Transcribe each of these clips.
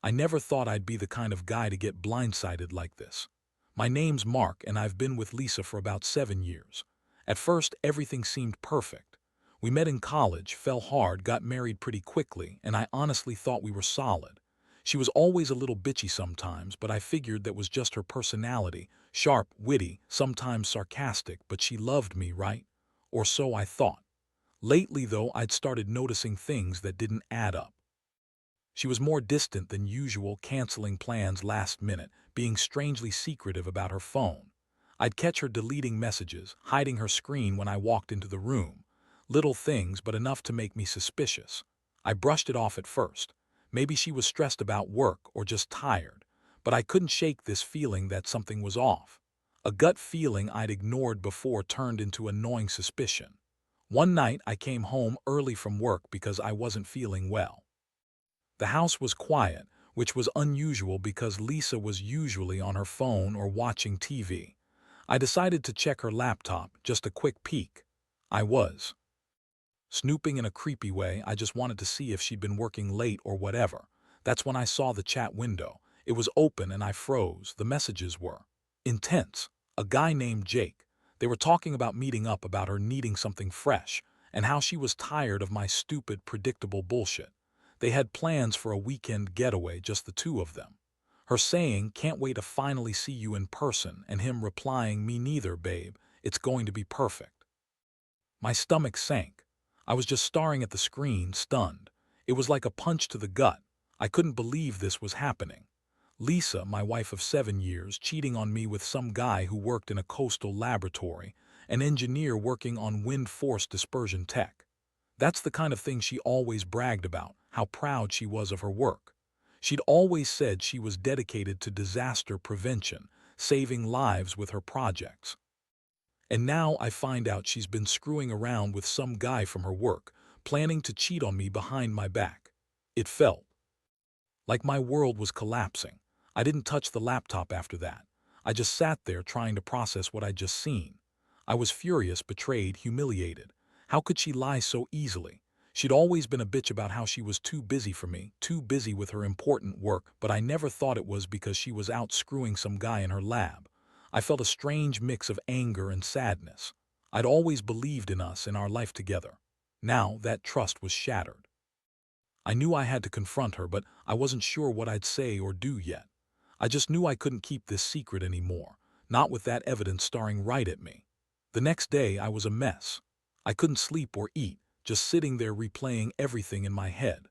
I never thought I'd be the kind of guy to get blindsided like this. My name's Mark, and I've been with Lisa for about 7 years. At first, everything seemed perfect. We met in college, fell hard, got married pretty quickly, and I honestly thought we were solid. She was always a little bitchy sometimes, but I figured that was just her personality, sharp, witty, sometimes sarcastic, but she loved me, right? Or so I thought. Lately, though, I'd started noticing things that didn't add up. She was more distant than usual, canceling plans last minute, being strangely secretive about her phone. I'd catch her deleting messages, hiding her screen when I walked into the room. Little things, but enough to make me suspicious. I brushed it off at first. Maybe she was stressed about work or just tired, but I couldn't shake this feeling that something was off. A gut feeling I'd ignored before turned into annoying suspicion. One night I came home early from work because I wasn't feeling well. The house was quiet, which was unusual because Lisa was usually on her phone or watching TV. I decided to check her laptop, just a quick peek. I was snooping in a creepy way. I just wanted to see if she'd been working late or whatever. That's when I saw the chat window. It was open and I froze. The messages were intense. A guy named Jake. They were talking about meeting up, about her needing something fresh, and how she was tired of my stupid, predictable bullshit. They had plans for a weekend getaway, just the two of them. Her saying, "Can't wait to finally see you in person," and him replying, "Me neither, babe. It's going to be perfect." My stomach sank. I was just staring at the screen, stunned. It was like a punch to the gut. I couldn't believe this was happening. Lisa, my wife of 7 years, cheating on me with some guy who worked in a coastal laboratory, an engineer working on wind force dispersion tech. That's the kind of thing she always bragged about, how proud she was of her work. She'd always said she was dedicated to disaster prevention, saving lives with her projects. And now I find out she's been screwing around with some guy from her work, planning to cheat on me behind my back. It felt like my world was collapsing. I didn't touch the laptop after that. I just sat there trying to process what I'd just seen. I was furious, betrayed, humiliated. How could she lie so easily? She'd always been a bitch about how she was too busy for me, too busy with her important work, but I never thought it was because she was out screwing some guy in her lab. I felt a strange mix of anger and sadness. I'd always believed in us, in our life together. Now that trust was shattered. I knew I had to confront her, but I wasn't sure what I'd say or do yet. I just knew I couldn't keep this secret anymore, not with that evidence staring right at me. The next day I was a mess. I couldn't sleep or eat, just sitting there replaying everything in my head.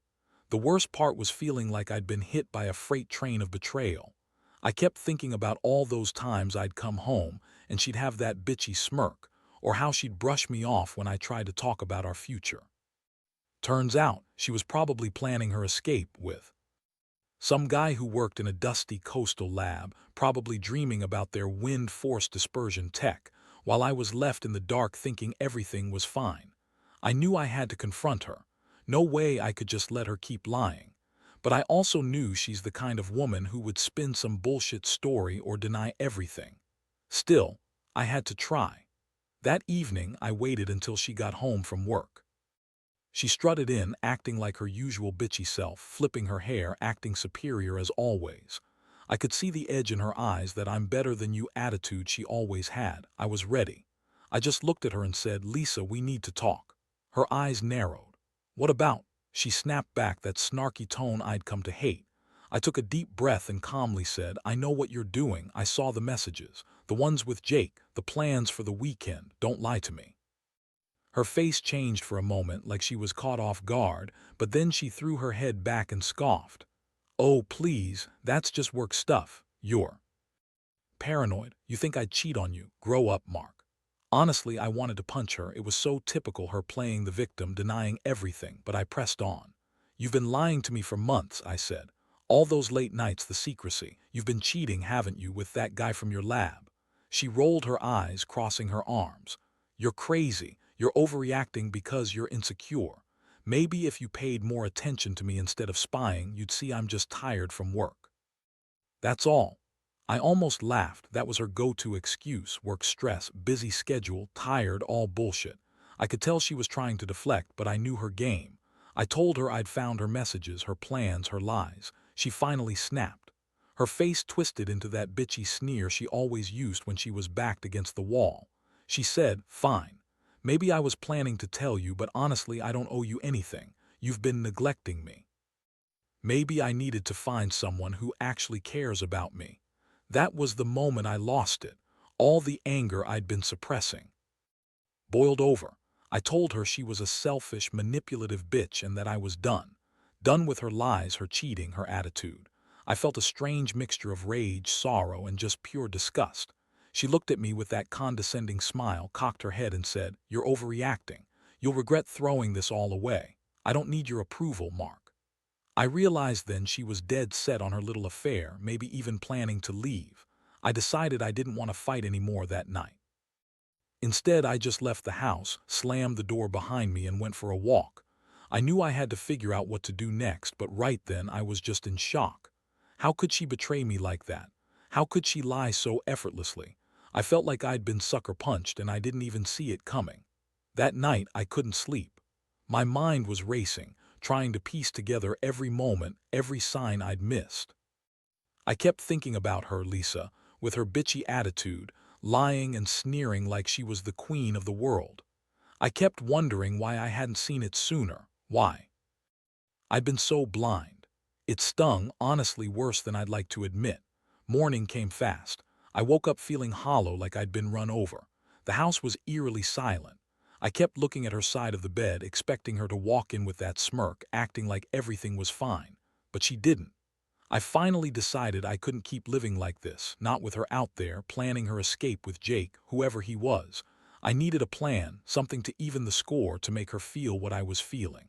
The worst part was feeling like I'd been hit by a freight train of betrayal. I kept thinking about all those times I'd come home and she'd have that bitchy smirk, or how she'd brush me off when I tried to talk about our future. Turns out, she was probably planning her escape with some guy who worked in a dusty coastal lab, probably dreaming about their wind force dispersion tech, while I was left in the dark thinking everything was fine. I knew I had to confront her. No way I could just let her keep lying. But I also knew she's the kind of woman who would spin some bullshit story or deny everything. Still, I had to try. That evening, I waited until she got home from work. She strutted in, acting like her usual bitchy self, flipping her hair, acting superior as always. I could see the edge in her eyes, that "I'm better than you" attitude she always had. I was ready. I just looked at her and said, "Lisa, we need to talk." Her eyes narrowed. "What about?" She snapped back, that snarky tone I'd come to hate. I took a deep breath and calmly said, "I know what you're doing. I saw the messages. The ones with Jake, the plans for the weekend. Don't lie to me." Her face changed for a moment, like she was caught off guard, but then she threw her head back and scoffed. "Oh, please, that's just work stuff. You're paranoid. You think I'd cheat on you. Grow up, Mark." Honestly, I wanted to punch her. It was so typical, her playing the victim, denying everything, but I pressed on. "You've been lying to me for months," I said. "All those late nights, the secrecy. You've been cheating, haven't you, with that guy from your lab?" She rolled her eyes, crossing her arms. "You're crazy. You're overreacting because you're insecure. Maybe if you paid more attention to me instead of spying, you'd see I'm just tired from work. That's all." I almost laughed. That was her go-to excuse: work stress, busy schedule, tired, all bullshit. I could tell she was trying to deflect, but I knew her game. I told her I'd found her messages, her plans, her lies. She finally snapped. Her face twisted into that bitchy sneer she always used when she was backed against the wall. She said, "Fine. Maybe I was planning to tell you, but honestly I don't owe you anything. You've been neglecting me. Maybe I needed to find someone who actually cares about me." That was the moment I lost it. All the anger I'd been suppressing boiled over. I told her she was a selfish, manipulative bitch and that I was done. Done with her lies, her cheating, her attitude. I felt a strange mixture of rage, sorrow, and just pure disgust. She looked at me with that condescending smile, cocked her head and said, "You're overreacting. You'll regret throwing this all away. I don't need your approval, Mark." I realized then she was dead set on her little affair, maybe even planning to leave. I decided I didn't want to fight anymore that night. Instead, I just left the house, slammed the door behind me, and went for a walk. I knew I had to figure out what to do next, but right then I was just in shock. How could she betray me like that? How could she lie so effortlessly? I felt like I'd been sucker punched and I didn't even see it coming. That night, I couldn't sleep. My mind was racing, trying to piece together every moment, every sign I'd missed. I kept thinking about her, Lisa, with her bitchy attitude, lying and sneering like she was the queen of the world. I kept wondering why I hadn't seen it sooner. Why? I'd been so blind. It stung, honestly worse than I'd like to admit. Morning came fast. I woke up feeling hollow, like I'd been run over. The house was eerily silent. I kept looking at her side of the bed, expecting her to walk in with that smirk, acting like everything was fine. But she didn't. I finally decided I couldn't keep living like this, not with her out there, planning her escape with Jake, whoever he was. I needed a plan, something to even the score, to make her feel what I was feeling.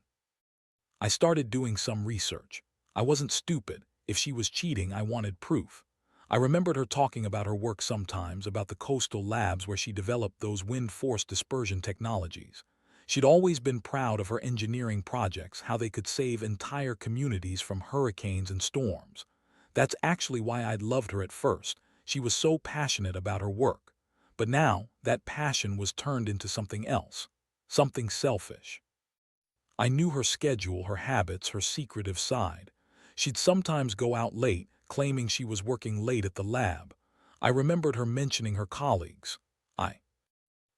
I started doing some research. I wasn't stupid. If she was cheating, I wanted proof. I remembered her talking about her work sometimes, about the coastal labs where she developed those wind force dispersion technologies. She'd always been proud of her engineering projects, how they could save entire communities from hurricanes and storms. That's actually why I'd loved her at first. She was so passionate about her work. But now, that passion was turned into something else. Something selfish. I knew her schedule, her habits, her secretive side. She'd sometimes go out late, claiming she was working late at the lab. I remembered her mentioning her colleagues. I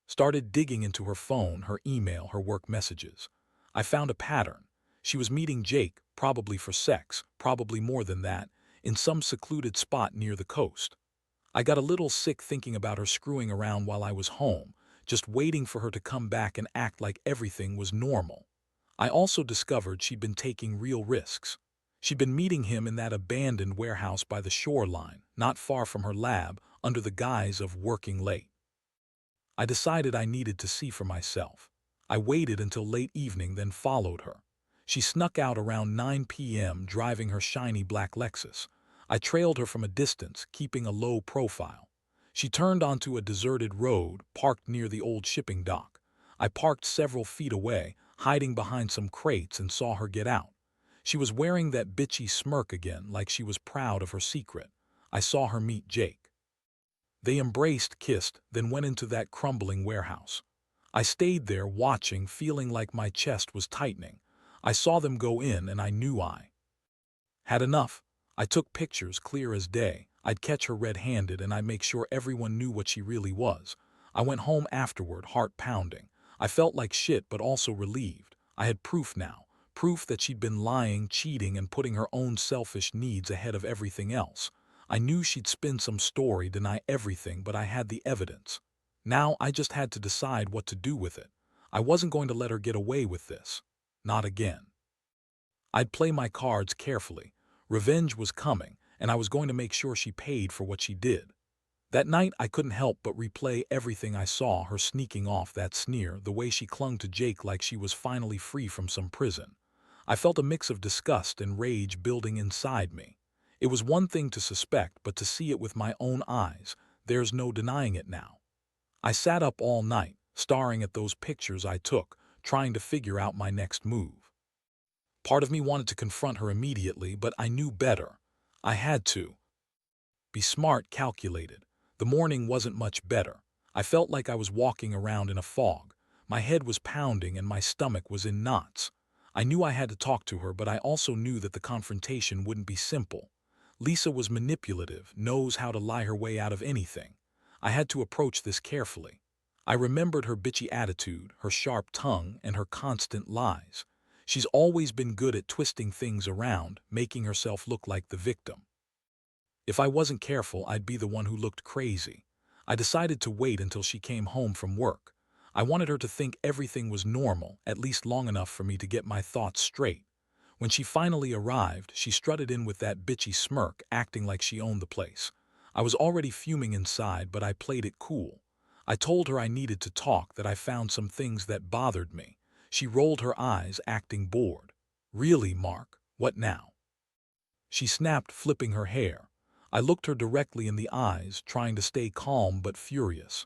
started digging into her phone, her email, her work messages. I found a pattern. She was meeting Jake, probably for sex, probably more than that, in some secluded spot near the coast. I got a little sick thinking about her screwing around while I was home, just waiting for her to come back and act like everything was normal. I also discovered she'd been taking real risks. She'd been meeting him in that abandoned warehouse by the shoreline, not far from her lab, under the guise of working late. I decided I needed to see for myself. I waited until late evening, then followed her. She snuck out around 9 p.m. driving her shiny black Lexus. I trailed her from a distance, keeping a low profile. She turned onto a deserted road, parked near the old shipping dock. I parked several feet away, hiding behind some crates, and saw her get out. She was wearing that bitchy smirk again, like she was proud of her secret. I saw her meet Jake. They embraced, kissed, then went into that crumbling warehouse. I stayed there watching, feeling like my chest was tightening. I saw them go in and I knew I had enough. I took pictures clear as day. I'd catch her red-handed and I'd make sure everyone knew what she really was. I went home afterward, heart pounding. I felt like shit but also relieved. I had proof now. Proof that she'd been lying, cheating, and putting her own selfish needs ahead of everything else. I knew she'd spin some story, deny everything, but I had the evidence. Now I just had to decide what to do with it. I wasn't going to let her get away with this. Not again. I'd play my cards carefully. Revenge was coming, and I was going to make sure she paid for what she did. That night I couldn't help but replay everything I saw, her sneaking off, that sneer, the way she clung to Jake like she was finally free from some prison. I felt a mix of disgust and rage building inside me. It was one thing to suspect, but to see it with my own eyes, there's no denying it now. I sat up all night, staring at those pictures I took, trying to figure out my next move. Part of me wanted to confront her immediately, but I knew better. I had to be smart, calculated. The morning wasn't much better. I felt like I was walking around in a fog. My head was pounding and my stomach was in knots. I knew I had to talk to her, but I also knew that the confrontation wouldn't be simple. Lisa was manipulative, knows how to lie her way out of anything. I had to approach this carefully. I remembered her bitchy attitude, her sharp tongue, and her constant lies. She's always been good at twisting things around, making herself look like the victim. If I wasn't careful, I'd be the one who looked crazy. I decided to wait until she came home from work. I wanted her to think everything was normal, at least long enough for me to get my thoughts straight. When she finally arrived, she strutted in with that bitchy smirk, acting like she owned the place. I was already fuming inside, but I played it cool. I told her I needed to talk, that I found some things that bothered me. She rolled her eyes, acting bored. "Really, Mark? What now?" she snapped, flipping her hair. I looked her directly in the eyes, trying to stay calm but furious.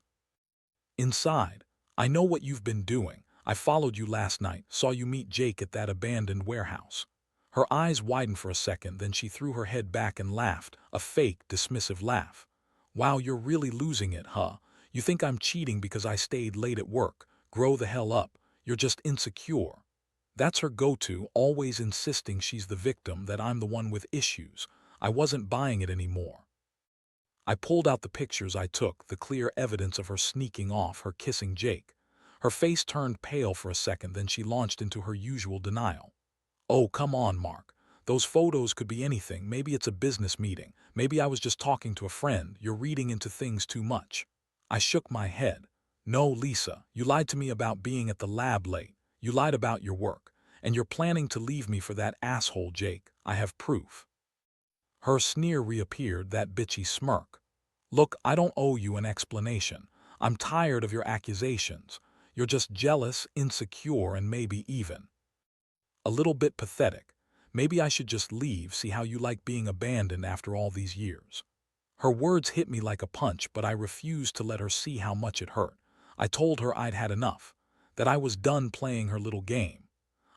"Inside, I know what you've been doing. I followed you last night, saw you meet Jake at that abandoned warehouse." Her eyes widened for a second, then she threw her head back and laughed, a fake, dismissive laugh. "Wow, you're really losing it, huh? You think I'm cheating because I stayed late at work? Grow the hell up. You're just insecure." That's her go-to, always insisting she's the victim, that I'm the one with issues. I wasn't buying it anymore. I pulled out the pictures I took, the clear evidence of her sneaking off, her kissing Jake. Her face turned pale for a second, then she launched into her usual denial. "Oh, come on, Mark. Those photos could be anything. Maybe it's a business meeting. Maybe I was just talking to a friend. You're reading into things too much." I shook my head. "No, Lisa, you lied to me about being at the lab late. You lied about your work. And you're planning to leave me for that asshole Jake. I have proof." Her sneer reappeared, that bitchy smirk. "Look, I don't owe you an explanation. I'm tired of your accusations. You're just jealous, insecure, and maybe even a little bit pathetic. Maybe I should just leave, see how you like being abandoned after all these years." Her words hit me like a punch, but I refused to let her see how much it hurt. I told her I'd had enough, that I was done playing her little game.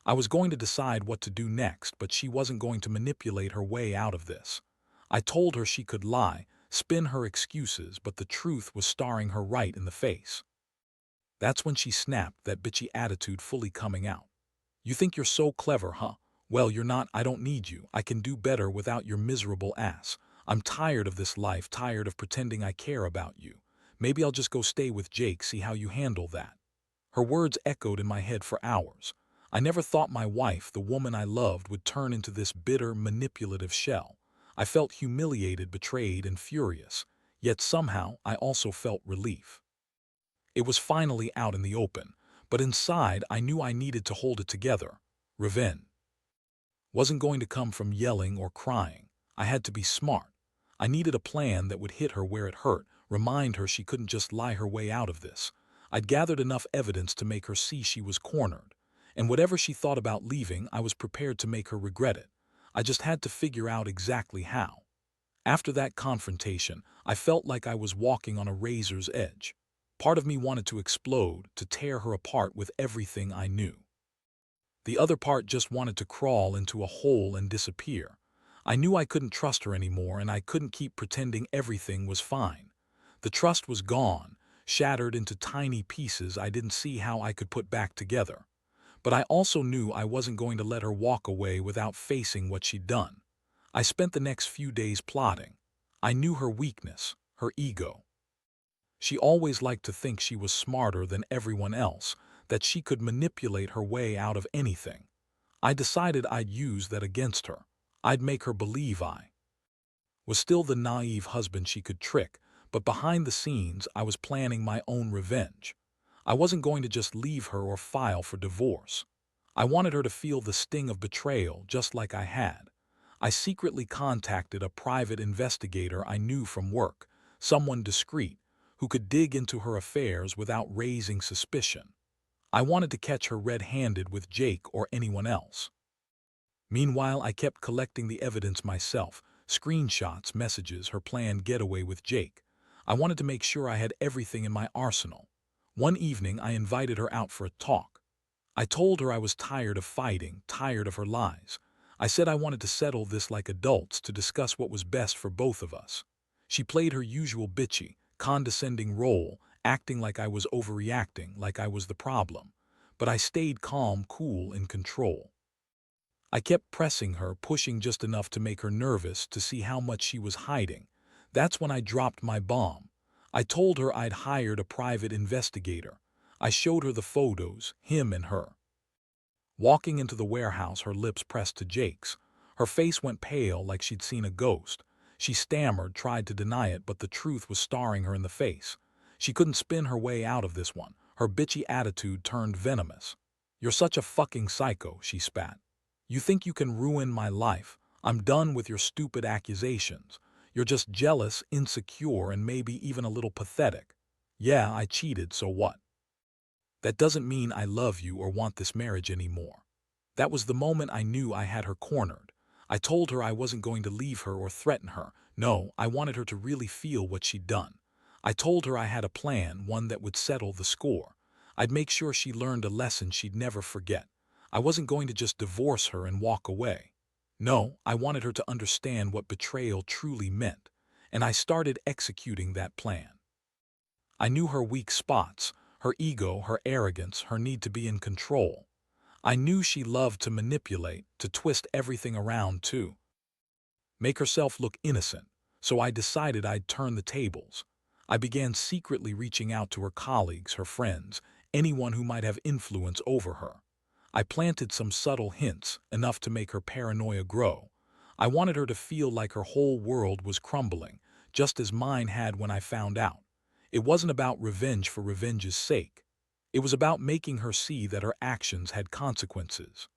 I was going to decide what to do next, but she wasn't going to manipulate her way out of this. I told her she could lie, spin her excuses, but the truth was staring her right in the face. That's when she snapped, that bitchy attitude fully coming out. "You think you're so clever, huh? Well, you're not. I don't need you. I can do better without your miserable ass. I'm tired of this life, tired of pretending I care about you. Maybe I'll just go stay with Jake, see how you handle that." Her words echoed in my head for hours. I never thought my wife, the woman I loved, would turn into this bitter, manipulative shell. I felt humiliated, betrayed, and furious. Yet somehow, I also felt relief. It was finally out in the open, but inside I knew I needed to hold it together. Revenge wasn't going to come from yelling or crying. I had to be smart. I needed a plan that would hit her where it hurt, remind her she couldn't just lie her way out of this. I'd gathered enough evidence to make her see she was cornered. And whatever she thought about leaving, I was prepared to make her regret it. I just had to figure out exactly how. After that confrontation, I felt like I was walking on a razor's edge. Part of me wanted to explode, to tear her apart with everything I knew. The other part just wanted to crawl into a hole and disappear. I knew I couldn't trust her anymore, and I couldn't keep pretending everything was fine. The trust was gone, shattered into tiny pieces I didn't see how I could put back together. But I also knew I wasn't going to let her walk away without facing what she'd done. I spent the next few days plotting. I knew her weakness, her ego. She always liked to think she was smarter than everyone else, that she could manipulate her way out of anything. I decided I'd use that against her. I'd make her believe I was still the naive husband she could trick, but behind the scenes I was planning my own revenge. I wasn't going to just leave her or file for divorce. I wanted her to feel the sting of betrayal just like I had. I secretly contacted a private investigator I knew from work, someone discreet, who could dig into her affairs without raising suspicion. I wanted to catch her red-handed with Jake or anyone else. Meanwhile, I kept collecting the evidence myself, screenshots, messages, her planned getaway with Jake. I wanted to make sure I had everything in my arsenal. One evening, I invited her out for a talk. I told her I was tired of fighting, tired of her lies. I said I wanted to settle this like adults, to discuss what was best for both of us. She played her usual bitchy, condescending role, acting like I was overreacting, like I was the problem. But I stayed calm, cool, in control. I kept pressing her, pushing just enough to make her nervous to see how much she was hiding. That's when I dropped my bomb. I told her I'd hired a private investigator. I showed her the photos, him and her. Walking into the warehouse, her lips pressed to Jake's. Her face went pale like she'd seen a ghost. She stammered, tried to deny it, but the truth was staring her in the face. She couldn't spin her way out of this one. Her bitchy attitude turned venomous. "You're such a fucking psycho," she spat. "You think you can ruin my life? I'm done with your stupid accusations. You're just jealous, insecure, and maybe even a little pathetic. Yeah, I cheated, so what? That doesn't mean I love you or want this marriage anymore." That was the moment I knew I had her cornered. I told her I wasn't going to leave her or threaten her. No, I wanted her to really feel what she'd done. I told her I had a plan, one that would settle the score. I'd make sure she learned a lesson she'd never forget. I wasn't going to just divorce her and walk away. No, I wanted her to understand what betrayal truly meant, and I started executing that plan. I knew her weak spots, her ego, her arrogance, her need to be in control. I knew she loved to manipulate, to twist everything around too. Make herself look innocent, so I decided I'd turn the tables. I began secretly reaching out to her colleagues, her friends, anyone who might have influence over her. I planted some subtle hints, enough to make her paranoia grow. I wanted her to feel like her whole world was crumbling, just as mine had when I found out. It wasn't about revenge for revenge's sake. It was about making her see that her actions had consequences.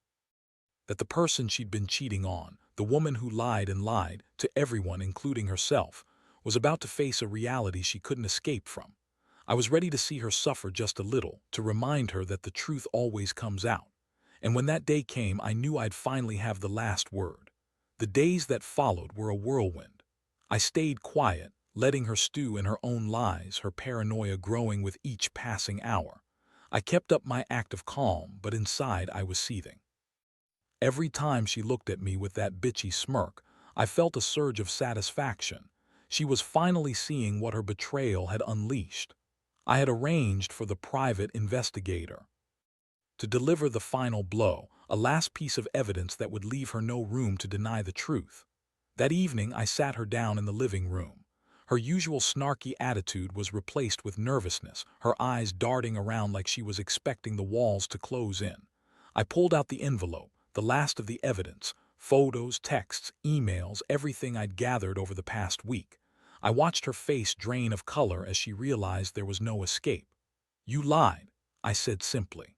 That the person she'd been cheating on, the woman who lied and lied to everyone, including herself, was about to face a reality she couldn't escape from. I was ready to see her suffer just a little, to remind her that the truth always comes out. And when that day came, I knew I'd finally have the last word. The days that followed were a whirlwind. I stayed quiet, letting her stew in her own lies, her paranoia growing with each passing hour. I kept up my act of calm, but inside I was seething. Every time she looked at me with that bitchy smirk, I felt a surge of satisfaction. She was finally seeing what her betrayal had unleashed. I had arranged for the private investigator to deliver the final blow, a last piece of evidence that would leave her no room to deny the truth. That evening, I sat her down in the living room. Her usual snarky attitude was replaced with nervousness, her eyes darting around like she was expecting the walls to close in. I pulled out the envelope, the last of the evidence, photos, texts, emails, everything I'd gathered over the past week. I watched her face drain of color as she realized there was no escape. "You lied," I said simply.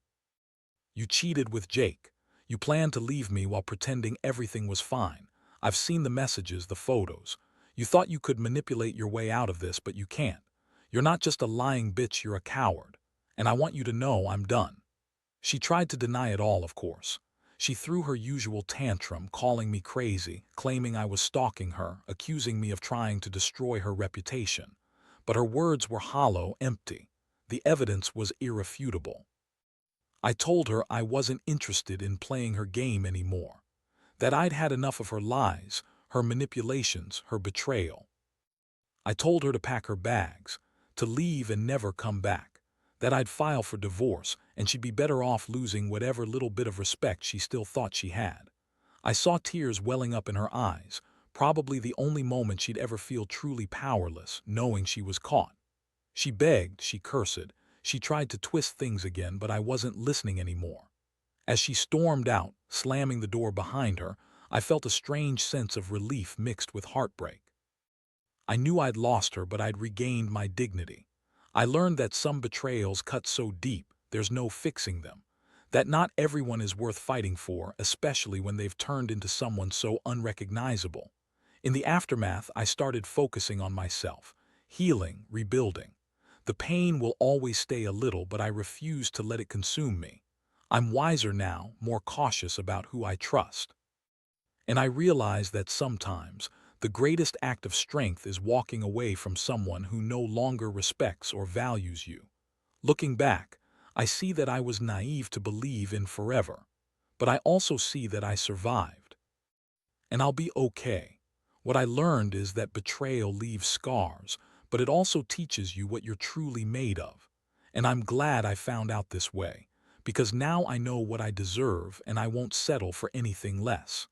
"You cheated with Jake. You planned to leave me while pretending everything was fine. I've seen the messages, the photos. You thought you could manipulate your way out of this, but you can't. You're not just a lying bitch, you're a coward. And I want you to know I'm done." She tried to deny it all, of course. She threw her usual tantrum, calling me crazy, claiming I was stalking her, accusing me of trying to destroy her reputation. But her words were hollow, empty. The evidence was irrefutable. I told her I wasn't interested in playing her game anymore, that I'd had enough of her lies, her manipulations, her betrayal. I told her to pack her bags, to leave and never come back, that I'd file for divorce and she'd be better off losing whatever little bit of respect she still thought she had. I saw tears welling up in her eyes, probably the only moment she'd ever feel truly powerless, knowing she was caught. She begged, she cursed, she tried to twist things again, but I wasn't listening anymore. As she stormed out, slamming the door behind her, I felt a strange sense of relief mixed with heartbreak. I knew I'd lost her, but I'd regained my dignity. I learned that some betrayals cut so deep, there's no fixing them. That not everyone is worth fighting for, especially when they've turned into someone so unrecognizable. In the aftermath, I started focusing on myself, healing, rebuilding. The pain will always stay a little, but I refuse to let it consume me. I'm wiser now, more cautious about who I trust. And I realize that sometimes the greatest act of strength is walking away from someone who no longer respects or values you. Looking back, I see that I was naive to believe in forever, but I also see that I survived. And I'll be okay. What I learned is that betrayal leaves scars, but it also teaches you what you're truly made of. And I'm glad I found out this way, because now I know what I deserve and I won't settle for anything less.